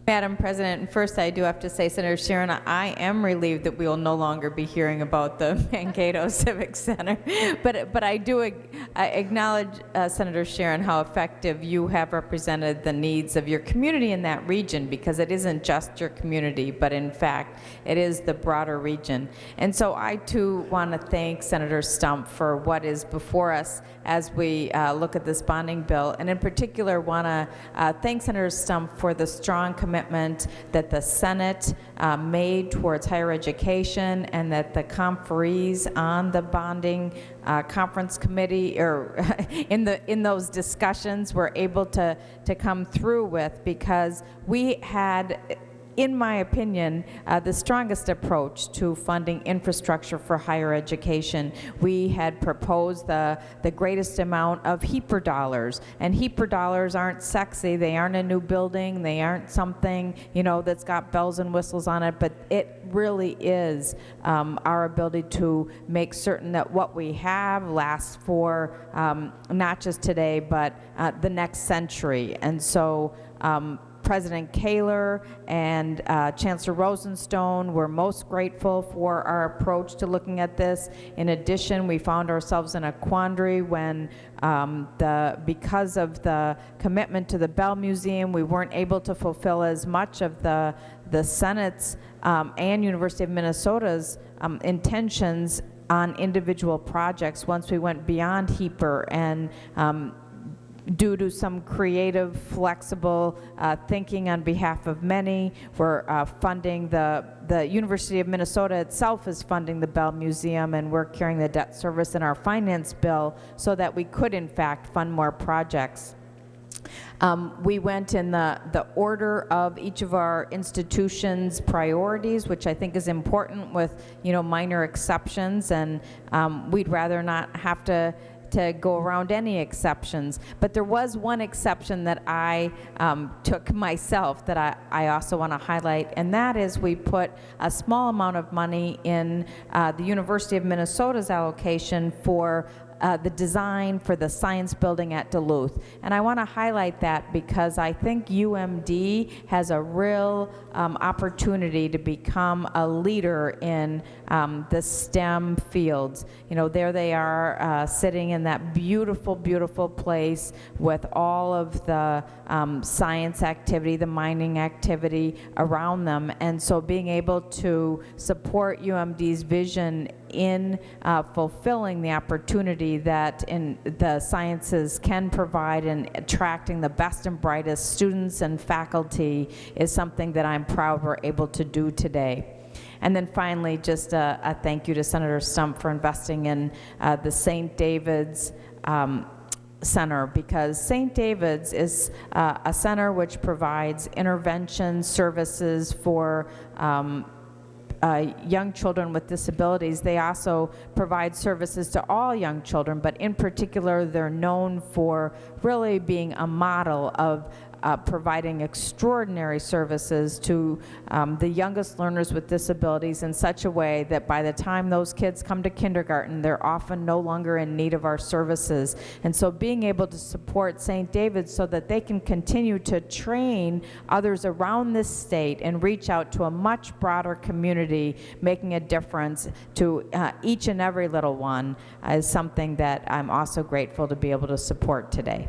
Madam President, first I do have to say, Senator Sharon, I am relieved that we will no longer be hearing about the Mankato Civic Center. But I do acknowledge, Senator Sharon, how effective you have represented the needs of your community in that region, because it isn't just your community, but in fact, it is the broader region. And so I too want to thank Senator Stump for what is before us as we look at this bonding bill, and in particular want to thank Senator Stump for the strong commitment that the Senate made towards higher education, and that the conferees on the bonding conference committee, or in those discussions, were able to come through with, because we had, in my opinion, the strongest approach to funding infrastructure for higher education. We had proposed the greatest amount of HEAPR dollars, and HEAPR dollars aren't sexy. They aren't a new building. They aren't something, you know, that's got bells and whistles on it, but it really is our ability to make certain that what we have lasts for not just today, but the next century. And so President Kaler and Chancellor Rosenstone were most grateful for our approach to looking at this. In addition, we found ourselves in a quandary when because of the commitment to the Bell Museum, we weren't able to fulfill as much of the Senate's and University of Minnesota's intentions on individual projects once we went beyond HEAPR, and due to some creative, flexible thinking on behalf of many, we're funding the University of Minnesota itself is funding the Bell Museum, and we're carrying the debt service in our finance bill so that we could in fact fund more projects. We went in the order of each of our institutions' priorities, which I think is important, with, you know, minor exceptions, and we'd rather not have to go around any exceptions. But there was one exception that I took myself that I also want to highlight, and that is we put a small amount of money in the University of Minnesota's allocation for the design for the science building at Duluth. And I want to highlight that because I think UMD has a real opportunity to become a leader in the STEM fields. You know, there they are sitting in that beautiful, beautiful place with all of the science activity, the mining activity around them. And so being able to support UMD's vision in fulfilling the opportunity that in the sciences can provide in attracting the best and brightest students and faculty is something that I'm proud we're able to do today. And then finally, just a thank you to Senator Stump for investing in the St. David's Center, because St. David's is a center which provides intervention services for young children with disabilities. They also provide services to all young children, but in particular they're known for really being a model of providing extraordinary services to the youngest learners with disabilities in such a way that by the time those kids come to kindergarten, they're often no longer in need of our services. And so being able to support St. David's so that they can continue to train others around this state and reach out to a much broader community, making a difference to each and every little one, is something that I'm also grateful to be able to support today.